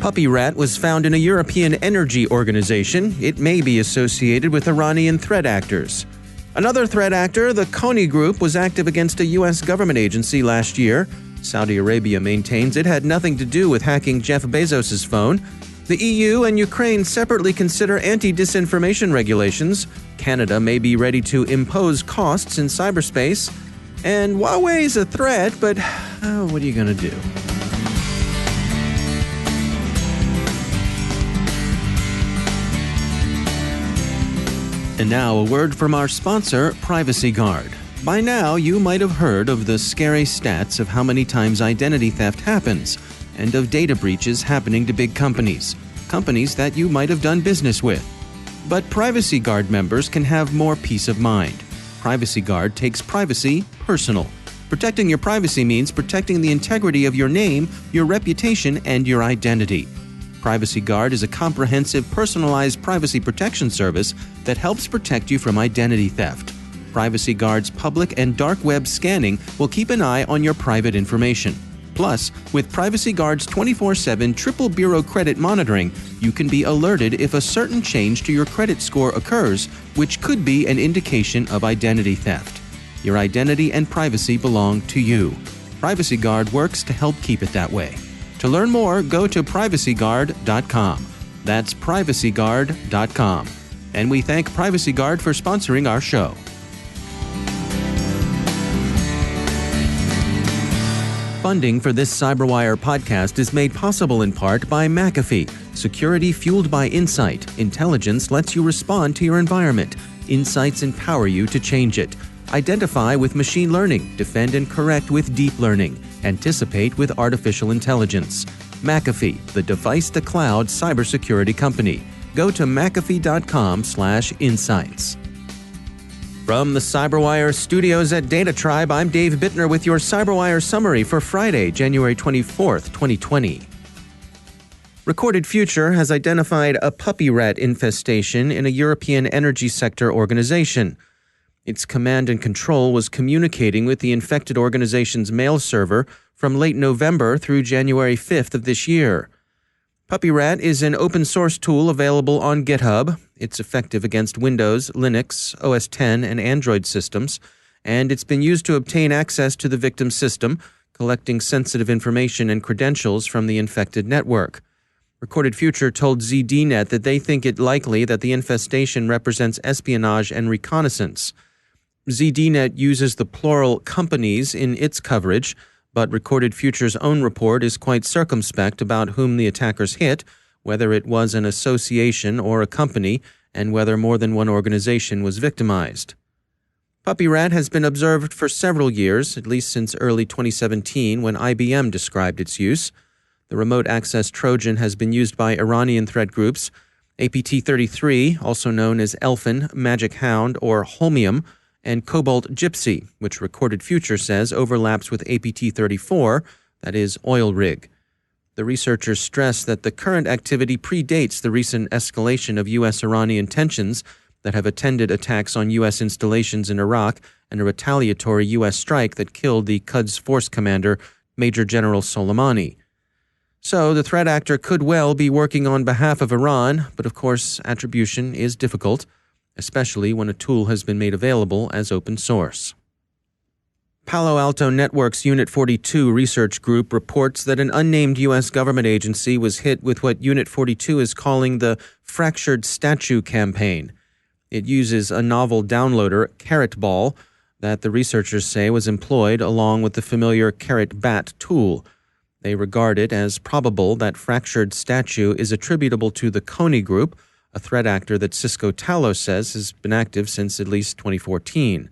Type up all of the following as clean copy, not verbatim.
PupyRAT was found in a European energy organization. It may be associated with Iranian threat actors. Another threat actor, the Konni Group, was active against a U.S. government agency last year. Saudi Arabia maintains it had nothing to do with hacking Jeff Bezos' phone. The EU and Ukraine separately consider anti-disinformation regulations. Canada may be ready to impose costs in cyberspace. And Huawei is a threat, but what are you going to do? And now a word from our sponsor, Privacy Guard. By now, you might have heard of the scary stats of how many times identity theft happens, and of data breaches happening to big companies that you might have done business with. But Privacy Guard members can have more peace of mind. Privacy Guard takes privacy personal. Protecting your privacy means protecting the integrity of your name, your reputation, and your identity. Privacy Guard is a comprehensive, personalized privacy protection service that helps protect you from identity theft. Privacy Guard's public and dark web scanning will keep an eye on your private information. Plus, with Privacy Guard's 24/7 triple bureau credit monitoring, you can be alerted if a certain change to your credit score occurs, which could be an indication of identity theft. Your identity and privacy belong to you. Privacy Guard works to help keep it that way. To learn more, go to privacyguard.com. That's privacyguard.com. And we thank Privacy Guard for sponsoring our show. Funding for this CyberWire podcast is made possible in part by McAfee. Security fueled by insight. Intelligence lets you respond to your environment. Insights empower you to change it. Identify with machine learning. Defend and correct with deep learning. Anticipate with artificial intelligence. McAfee, the device-to-cloud cybersecurity company. Go to mcafee.com/insights. From the CyberWire studios at Data Tribe, I'm Dave Bittner with your CyberWire summary for Friday, January 24th, 2020. Recorded Future has identified a PupyRAT infestation in a European energy sector organization. Its command and control was communicating with the infected organization's mail server from late November through January 5th of this year. PupyRAT is an open-source tool available on GitHub. It's effective against Windows, Linux, OS X, and Android systems, and it's been used to obtain access to the victim's system, collecting sensitive information and credentials from the infected network. Recorded Future told ZDNet that they think it likely that the infestation represents espionage and reconnaissance. ZDNet uses the plural companies in its coverage, but Recorded Future's own report is quite circumspect about whom the attackers hit, whether it was an association or a company, and whether more than one organization was victimized. PupyRAT has been observed for several years, at least since early 2017 when IBM described its use. The remote access Trojan has been used by Iranian threat groups. APT-33, also known as Elfin, Magic Hound, or Holmium, and Cobalt Gypsy, which Recorded Future says overlaps with APT-34, that is, Oil Rig. The researchers stress that the current activity predates the recent escalation of U.S.-Iranian tensions that have attended attacks on U.S. installations in Iraq and a retaliatory U.S. strike that killed the Quds Force commander, Major General Soleimani. So the threat actor could well be working on behalf of Iran, but of course attribution is difficult, especially when a tool has been made available as open source. Palo Alto Network's Unit 42 research group reports that an unnamed U.S. government agency was hit with what Unit 42 is calling the Fractured Statue campaign. It uses a novel downloader, Carrot Ball, that the researchers say was employed along with the familiar Carrot Bat tool. They regard it as probable that Fractured Statue is attributable to the Konni Group, a threat actor that Cisco Talos says has been active since at least 2014.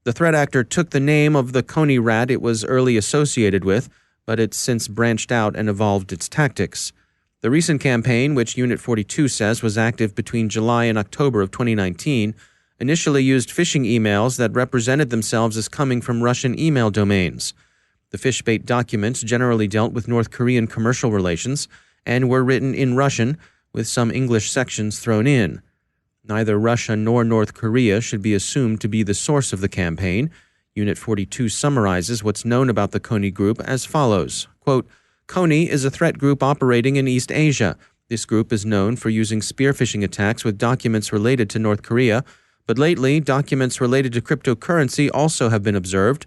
The threat actor took the name of the Konni rat it was early associated with, but it's since branched out and evolved its tactics. The recent campaign, which Unit 42 says was active between July and October of 2019, initially used phishing emails that represented themselves as coming from Russian email domains. The phishbait documents generally dealt with North Korean commercial relations and were written in Russian, with some English sections thrown in. Neither Russia nor North Korea should be assumed to be the source of the campaign. Unit 42 summarizes what's known about the Konni Group as follows. Quote, Kony is a threat group operating in East Asia. This group is known for using spear phishing attacks with documents related to North Korea, but lately, documents related to cryptocurrency also have been observed.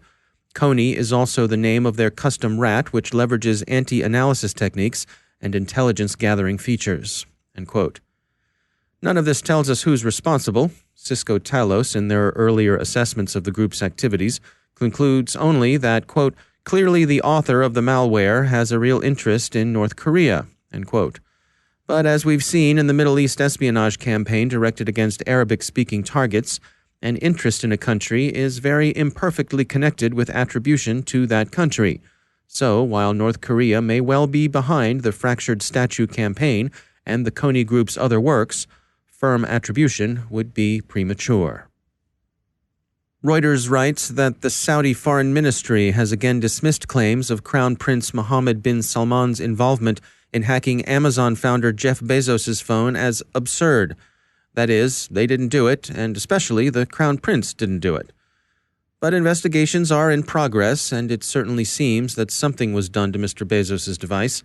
Kony is also the name of their custom rat, which leverages anti-analysis techniques and intelligence-gathering features." End quote. None of this tells us who's responsible. Cisco Talos, in their earlier assessments of the group's activities, concludes only that, quote, "clearly the author of the malware has a real interest in North Korea," end quote. But as we've seen in the Middle East espionage campaign directed against Arabic-speaking targets, an interest in a country is very imperfectly connected with attribution to that country. So, while North Korea may well be behind the fractured statue campaign and the Konni Group's other works, firm attribution would be premature. Reuters writes that the Saudi Foreign Ministry has again dismissed claims of Crown Prince Mohammed bin Salman's involvement in hacking Amazon founder Jeff Bezos' phone as absurd. That is, they didn't do it, and especially the Crown Prince didn't do it. But investigations are in progress, and it certainly seems that something was done to Mr. Bezos' device.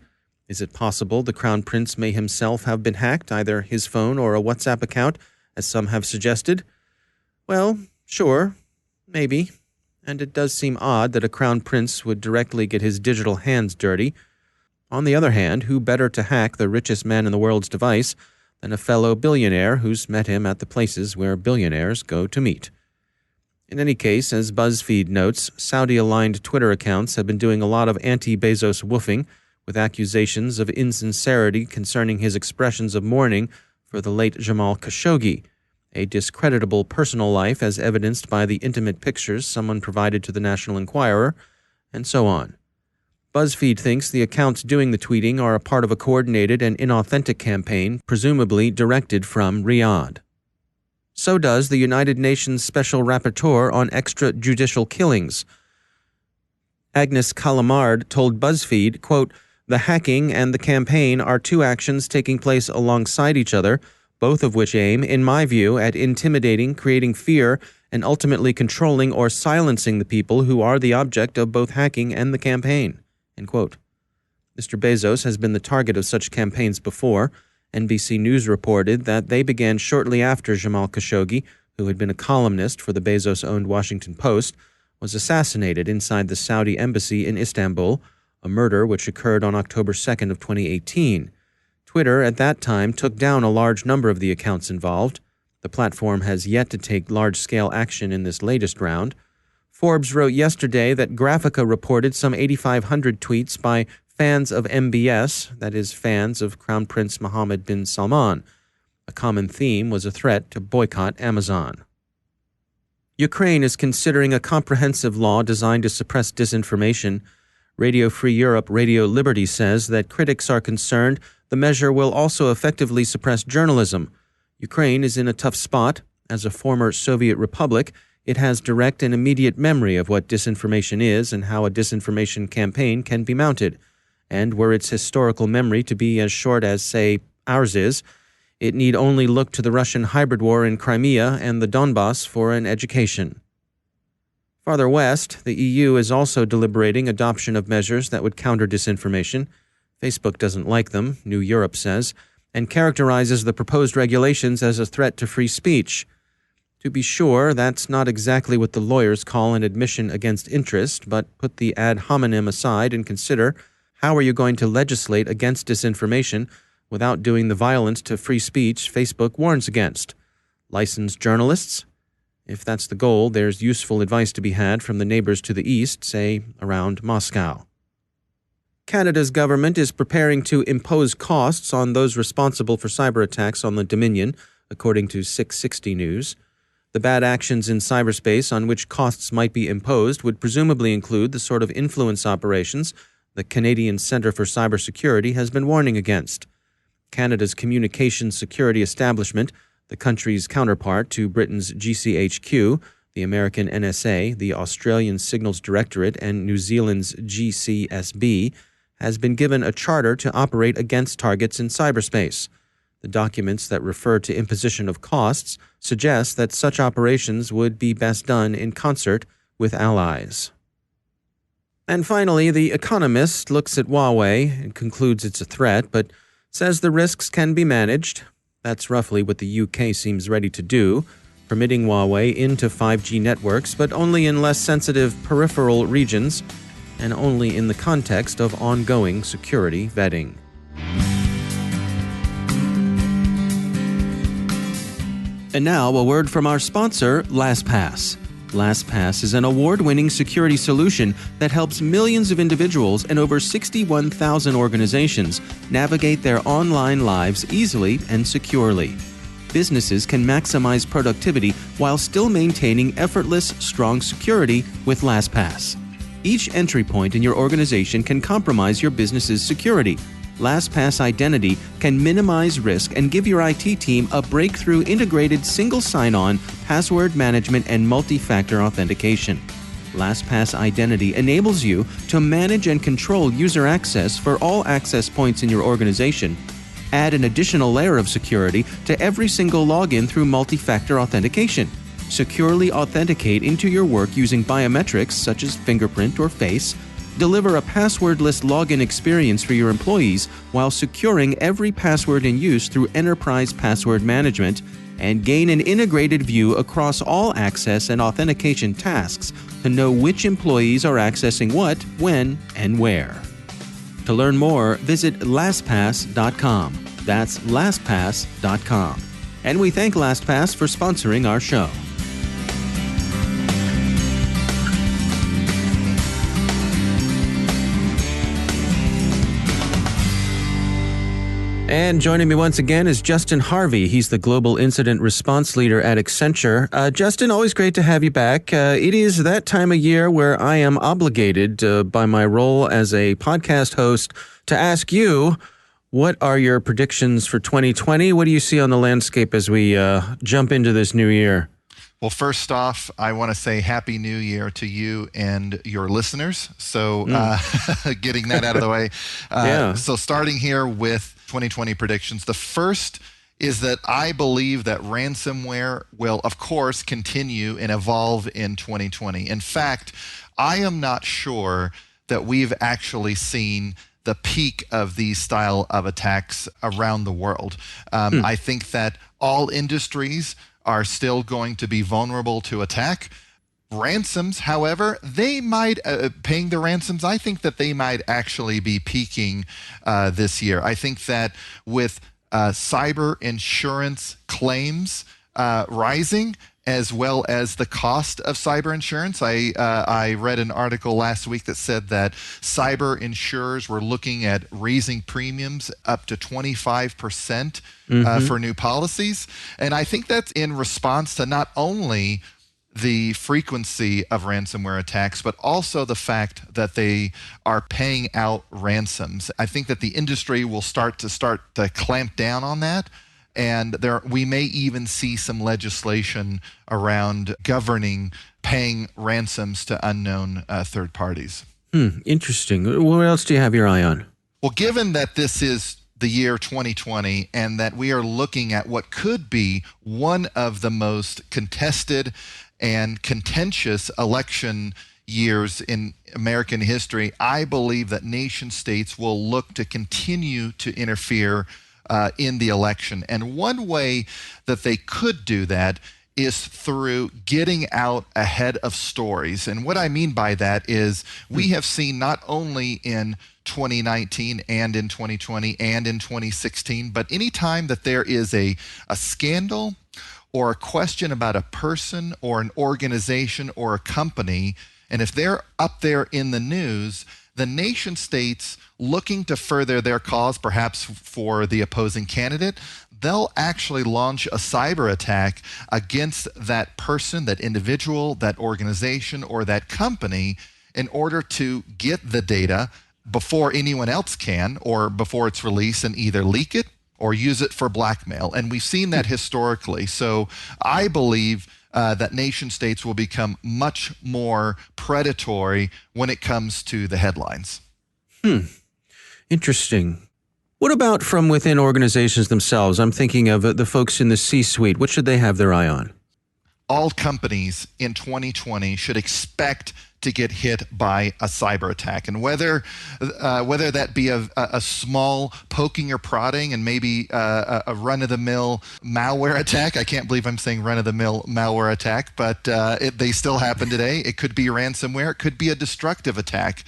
Is it possible the Crown Prince may himself have been hacked, either his phone or a WhatsApp account, as some have suggested? Well, sure, maybe. And it does seem odd that a Crown Prince would directly get his digital hands dirty. On the other hand, who better to hack the richest man in the world's device than a fellow billionaire who's met him at the places where billionaires go to meet? In any case, as BuzzFeed notes, Saudi-aligned Twitter accounts have been doing a lot of anti-Bezos woofing, with accusations of insincerity concerning his expressions of mourning for the late Jamal Khashoggi, a discreditable personal life as evidenced by the intimate pictures someone provided to the National Enquirer, and so on. BuzzFeed thinks the accounts doing the tweeting are a part of a coordinated and inauthentic campaign, presumably directed from Riyadh. So does the United Nations Special Rapporteur on Extrajudicial Killings. Agnes Calamard told BuzzFeed, quote, "The hacking and the campaign are two actions taking place alongside each other, both of which aim, in my view, at intimidating, creating fear, and ultimately controlling or silencing the people who are the object of both hacking and the campaign." End quote. Mr. Bezos has been the target of such campaigns before. NBC News reported that they began shortly after Jamal Khashoggi, who had been a columnist for the Bezos-owned Washington Post, was assassinated inside the Saudi embassy in Istanbul, a murder which occurred on October 2nd of 2018. Twitter at that time took down a large number of the accounts involved. The platform has yet to take large-scale action in this latest round. Forbes wrote yesterday that Graphica reported some 8,500 tweets by fans of MBS, that is, fans of Crown Prince Mohammed bin Salman. A common theme was a threat to boycott Amazon. Ukraine is considering a comprehensive law designed to suppress disinformation. Radio Free Europe Radio Liberty says that critics are concerned the measure will also effectively suppress journalism. Ukraine is in a tough spot. As a former Soviet republic, it has direct and immediate memory of what disinformation is and how a disinformation campaign can be mounted. And were its historical memory to be as short as, say, ours is, it need only look to the Russian hybrid war in Crimea and the Donbass for an education. Farther west, the EU is also deliberating adoption of measures that would counter disinformation. Facebook doesn't like them, New Europe says, and characterizes the proposed regulations as a threat to free speech. To be sure, that's not exactly what the lawyers call an admission against interest, but put the ad hominem aside and consider, how are you going to legislate against disinformation without doing the violence to free speech Facebook warns against? Licensed journalists? If that's the goal, there's useful advice to be had from the neighbors to the east, say, around Moscow. Canada's government is preparing to impose costs on those responsible for cyber attacks on the Dominion, according to 660 News. The bad actions in cyberspace on which costs might be imposed would presumably include the sort of influence operations the Canadian Centre for Cybersecurity has been warning against. Canada's Communications Security Establishment, the country's counterpart to Britain's GCHQ, the American NSA, the Australian Signals Directorate, and New Zealand's GCSB, has been given a charter to operate against targets in cyberspace. The documents that refer to imposition of costs suggest that such operations would be best done in concert with allies. And finally, The Economist looks at Huawei and concludes it's a threat, but says the risks can be managed. That's roughly what the UK seems ready to do, permitting Huawei into 5G networks, but only in less sensitive peripheral regions and only in the context of ongoing security vetting. And now, a word from our sponsor, LastPass. LastPass is an award-winning security solution that helps millions of individuals and over 61,000 organizations navigate their online lives easily and securely. Businesses can maximize productivity while still maintaining effortless, strong security with LastPass. Each entry point in your organization can compromise your business's security. LastPass Identity can minimize risk and give your IT team a breakthrough integrated single sign-on, password management, and multi-factor authentication. LastPass Identity enables you to manage and control user access for all access points in your organization. Add an additional layer of security to every single login through multi-factor authentication. Securely authenticate into your work using biometrics such as fingerprint or face. Deliver a passwordless login experience for your employees while securing every password in use through enterprise password management, and gain an integrated view across all access and authentication tasks to know which employees are accessing what, when, and where. To learn more, visit LastPass.com. That's LastPass.com. And we thank LastPass for sponsoring our show. And joining me once again is Justin Harvey. He's the Global Incident Response Leader at Accenture. Justin, always great to have you back. It is that time of year where I am obligated by my role as a podcast host to ask you, what are your predictions for 2020? What do you see on the landscape as we jump into this new year? Well, first off, I want to say Happy New Year to you and your listeners. So getting that out of the way. So starting here with 2020 predictions. The first is that I believe that ransomware will, of course, continue and evolve in 2020. In fact, I am not sure that we've actually seen the peak of these style of attacks around the world. I think that all industries are still going to be vulnerable to attack. Ransoms, however, they might, paying the ransoms, I think that they might actually be peaking this year. I think that with cyber insurance claims rising, as well as the cost of cyber insurance. I read an article last week that said that cyber insurers were looking at raising premiums up to 25% for new policies. And I think that's in response to not only the frequency of ransomware attacks, but also the fact that they are paying out ransoms. I think that the industry will start to clamp down on that. And we may even see some legislation around governing paying ransoms to unknown third parties. Interesting. What else do you have your eye on? Well, given that this is the year 2020 and that we are looking at what could be one of the most contested and contentious election years in American history, I believe that nation states will look to continue to interfere in the election. And one way that they could do that is through getting out ahead of stories. And what I mean by that is we have seen not only in 2019 and in 2020 and in 2016, but anytime that there is a scandal or a question about a person or an organization or a company, and if they're up there in the news, the nation states looking to further their cause, perhaps for the opposing candidate, they'll actually launch a cyber attack against that person, that individual, that organization, or that company in order to get the data before anyone else can, or before it's released, and either leak it or use it for blackmail. And we've seen that historically. So I believe that nation states will become much more predatory when it comes to the headlines. Interesting. What about from within organizations themselves? I'm thinking of the folks in the C-suite. What should they have their eye on? All companies in 2020 should expect to get hit by a cyber attack. And whether that be a small poking or prodding and maybe a run-of-the-mill malware attack. I can't believe I'm saying run-of-the-mill malware attack, but they still happen today. It could be ransomware. It could be a destructive attack.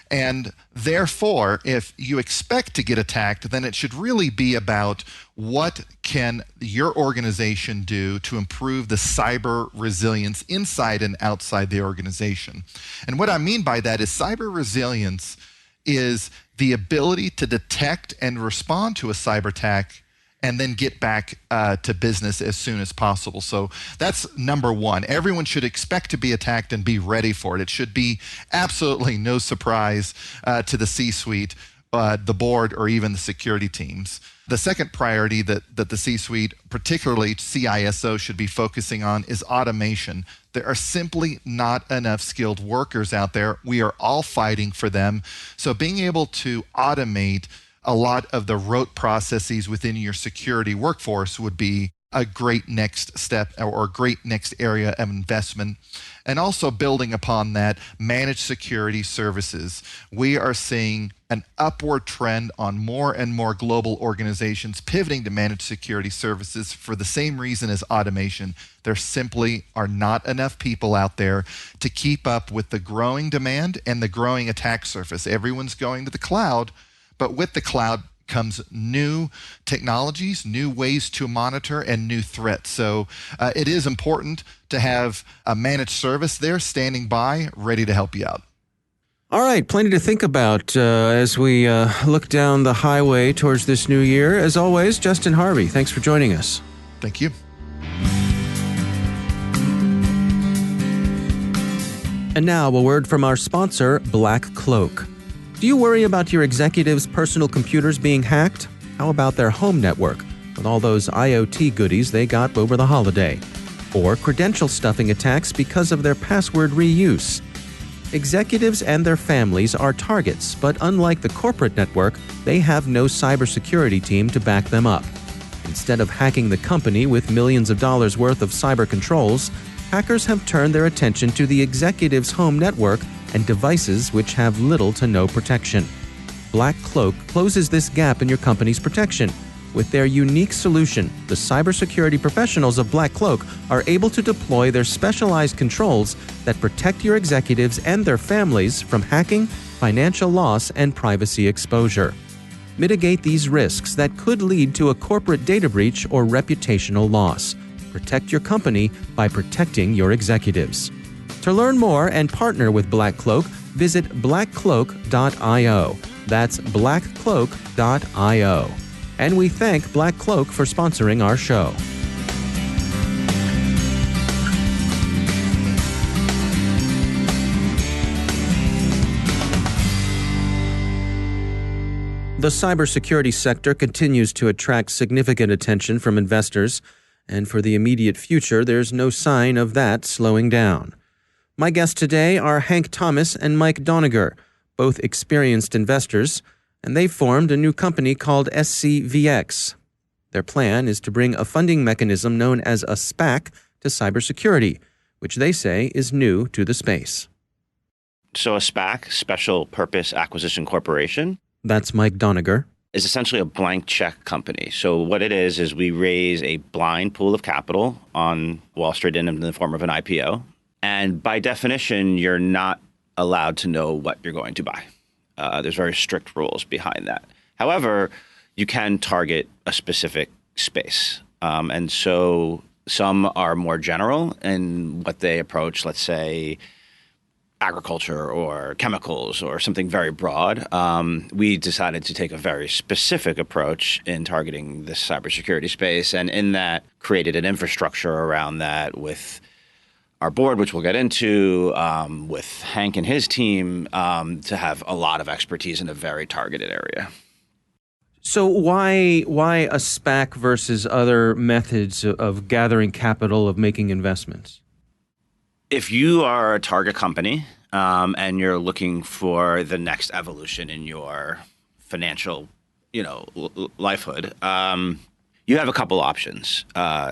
And therefore, if you expect to get attacked, then it should really be about what can your organization do to improve the cyber resilience inside and outside the organization. And what I mean by that is cyber resilience is the ability to detect and respond to a cyber attack and then get back to business as soon as possible. So that's number one. Everyone should expect to be attacked and be ready for it. It should be absolutely no surprise to the C-suite, the board, or even the security teams. The second priority that the C-suite, particularly CISO, should be focusing on is automation. There are simply not enough skilled workers out there. We are all fighting for them. So being able to automate a lot of the rote processes within your security workforce would be a great next step or a great next area of investment. And also building upon that, managed security services. We are seeing an upward trend on more and more global organizations pivoting to managed security services for the same reason as automation. There simply are not enough people out there to keep up with the growing demand and the growing attack surface. Everyone's going to the cloud, but with the cloud comes new technologies, new ways to monitor, and new threats. So it is important to have a managed service there standing by, ready to help you out. All right, plenty to think about as we look down the highway towards this new year. As always, Justin Harvey, thanks for joining us. Thank you. And now a word from our sponsor, Black Cloak. Do you worry about your executives' personal computers being hacked? How about their home network, with all those IoT goodies they got over the holiday? Or credential stuffing attacks because of their password reuse? Executives and their families are targets, but unlike the corporate network, they have no cybersecurity team to back them up. Instead of hacking the company with millions of dollars worth of cyber controls, hackers have turned their attention to the executive's home network and devices which have little to no protection. Black Cloak closes this gap in your company's protection. With their unique solution, the cybersecurity professionals of Black Cloak are able to deploy their specialized controls that protect your executives and their families from hacking, financial loss, and privacy exposure. Mitigate these risks that could lead to a corporate data breach or reputational loss. Protect your company by protecting your executives. To learn more and partner with Black Cloak, visit blackcloak.io. That's blackcloak.io. And we thank Black Cloak for sponsoring our show. The cybersecurity sector continues to attract significant attention from investors, and for the immediate future, there's no sign of that slowing down. My guests today are Hank Thomas and Mike Doniger, both experienced investors, and they've formed a new company called SCVX. Their plan is to bring a funding mechanism known as a SPAC to cybersecurity, which they say is new to the space. So a SPAC, Special Purpose Acquisition Corporation. That's Mike Doniger. Is essentially a blank check company. So what it is we raise a blind pool of capital on Wall Street in the form of an IPO. And by definition, you're not allowed to know what you're going to buy. There's very strict rules behind that. However, you can target a specific space. And so some are more general in what they approach, let's say, agriculture or chemicals or something very broad. We decided to take a very specific approach in targeting this cybersecurity space, and in that created an infrastructure around that with our board, which we'll get into, with Hank and his team, to have a lot of expertise in a very targeted area. So why a SPAC versus other methods of gathering capital, of making investments? If you are a target company and you're looking for the next evolution in your financial, lifehood, you have a couple options.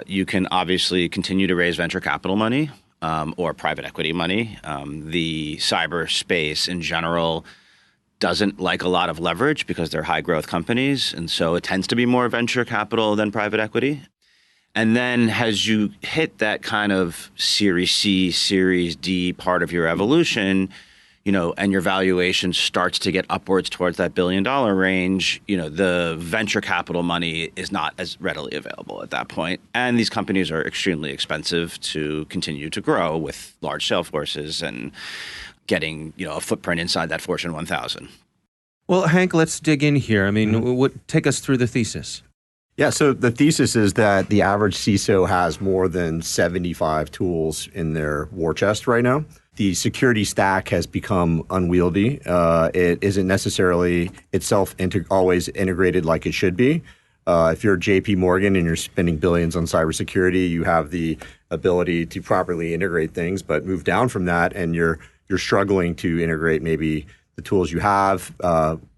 You can obviously continue to raise venture capital money, or private equity money. The cyberspace in general doesn't like a lot of leverage because they're high growth companies. And so it tends to be more venture capital than private equity. And then as you hit that kind of Series C, Series D part of your evolution, and your valuation starts to get upwards towards that $1 billion range, the venture capital money is not as readily available at that point. And these companies are extremely expensive to continue to grow with large sales forces and getting, a footprint inside that Fortune 1000. Well, Hank, let's dig in here. I mean, take us through the thesis. Yeah, so the thesis is that the average CISO has more than 75 tools in their war chest right now. The security stack has become unwieldy. It isn't necessarily itself always integrated like it should be. If you're JP Morgan and you're spending billions on cybersecurity, you have the ability to properly integrate things, but move down from that and you're struggling to integrate maybe the tools you have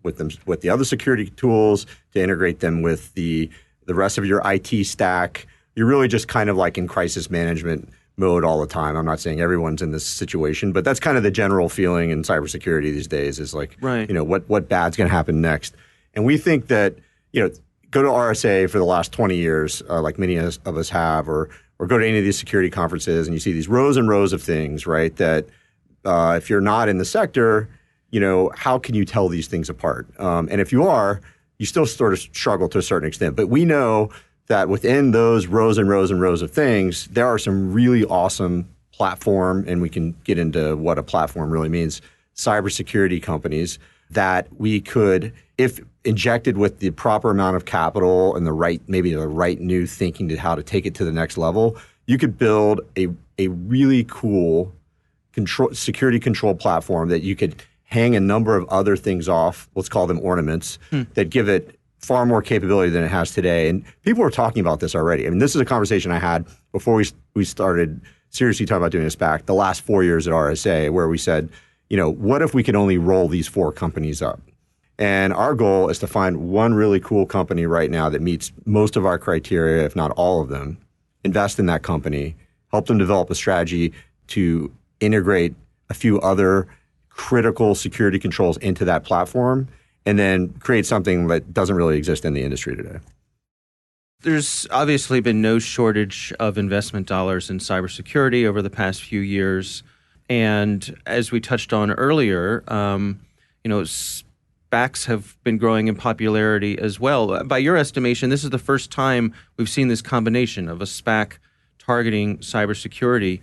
with the other security tools, to integrate them with the rest of your IT stack. You're really just kind of like in crisis management mode all the time. I'm not saying everyone's in this situation, but that's kind of the general feeling in cybersecurity these days is like, right. What bad's going to happen next? And we think that, go to RSA for the last 20 years, like many of us have, or go to any of these security conferences and you see these rows and rows of things, right? That if you're not in the sector, how can you tell these things apart? And if you are, you still sort of struggle to a certain extent. But we know that within those rows and rows and rows of things, there are some really awesome platform, and we can get into what a platform really means, cybersecurity companies that we could, if injected with the proper amount of capital and the right new thinking to how to take it to the next level, you could build a really cool security control platform that you could hang a number of other things off, let's call them ornaments, that give it far more capability than it has today. And people are talking about this already. I mean, this is a conversation I had before we started seriously talking about doing a SPAC the last 4 years at RSA, where we said, what if we could only roll these 4 companies up? And our goal is to find one really cool company right now that meets most of our criteria, if not all of them, invest in that company, help them develop a strategy to integrate a few other critical security controls into that platform, and then create something that doesn't really exist in the industry today. There's obviously been no shortage of investment dollars in cybersecurity over the past few years. And as we touched on earlier, SPACs have been growing in popularity as well. By your estimation, this is the first time we've seen this combination of a SPAC targeting cybersecurity.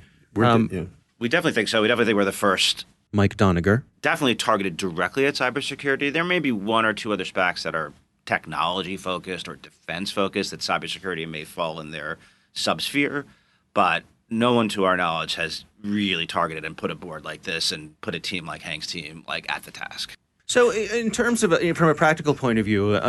We definitely think so. We definitely think we're the first. Mike Doniger. Definitely targeted directly at cybersecurity. There may be one or two other SPACs that are technology focused or defense focused that cybersecurity may fall in their subsphere, but no one to our knowledge has really targeted and put a board like this and put a team like Hank's team like at the task. So in terms of, from a practical point of view,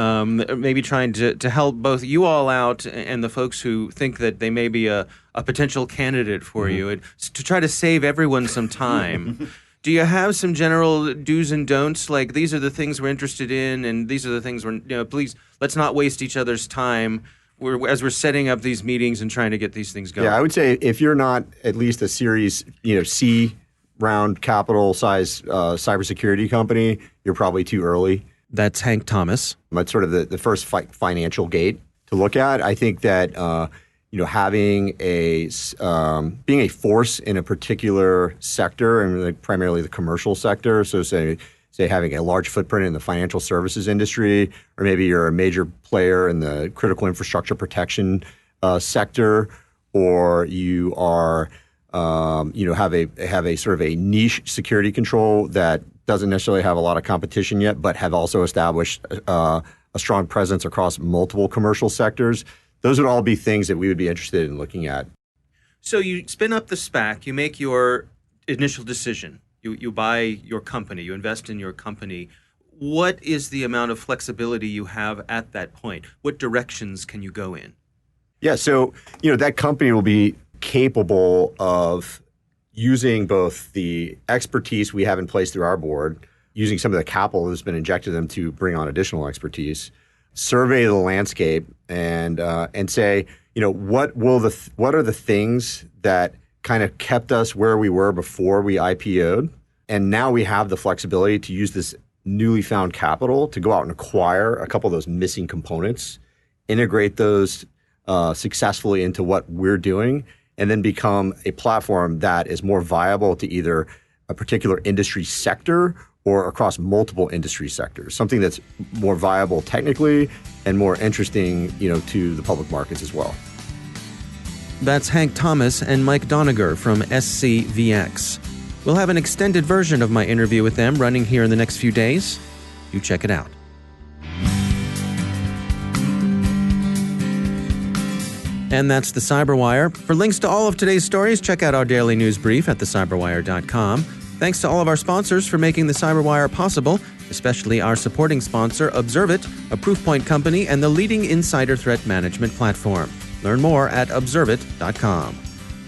maybe trying to help both you all out and the folks who think that they may be a potential candidate for you, and to try to save everyone some time, do you have some general do's and don'ts? Like, these are the things we're interested in, and these are the things please, let's not waste each other's time as we're setting up these meetings and trying to get these things going. Yeah, I would say if you're not at least a Series C round capital size cybersecurity company, you're probably too early. That's Hank Thomas. That's sort of the first financial gate to look at. I think that having being a force in a particular sector, and primarily the commercial sector, so say having a large footprint in the financial services industry, or maybe you're a major player in the critical infrastructure protection sector, or you are have a sort of a niche security control that doesn't necessarily have a lot of competition yet, but have also established a strong presence across multiple commercial sectors. Those would all be things that we would be interested in looking at. So you spin up the SPAC, you make your initial decision, you buy your company, you invest in your company. What is the amount of flexibility you have at that point? What directions can you go in? Yeah, so that company will be capable of using both the expertise we have in place through our board, using some of the capital that's been injected in them to bring on additional expertise, survey the landscape, and say, what are the things that kind of kept us where we were before we IPO'd. And now we have the flexibility to use this newly found capital to go out and acquire a couple of those missing components, integrate those successfully into what we're doing, and then become a platform that is more viable to either a particular industry sector or across multiple industry sectors, something that's more viable technically and more interesting, to the public markets as well. That's Hank Thomas and Mike Doniger from SCVX. We'll have an extended version of my interview with them running here in the next few days. Do check it out. And that's the CyberWire. For links to all of today's stories, check out our daily news brief at thecyberwire.com. Thanks to all of our sponsors for making the CyberWire possible, especially our supporting sponsor, Observit, a Proofpoint company and the leading insider threat management platform. Learn more at observit.com.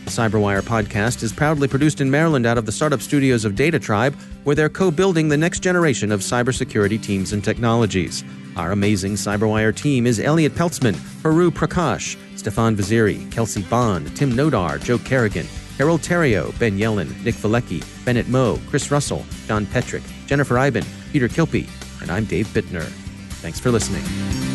The CyberWire podcast is proudly produced in Maryland out of the startup studios of Data Tribe, where they're co-building the next generation of cybersecurity teams and technologies. Our amazing CyberWire team is Elliot Peltzman, Haru Prakash, Stefan Vaziri, Kelsey Bond, Tim Nodar, Joe Kerrigan, Harold Terrio, Ben Yellen, Nick Valecki, Bennett Moe, Chris Russell, Don Petrick, Jennifer Iben, Peter Kilpie, and I'm Dave Bittner. Thanks for listening.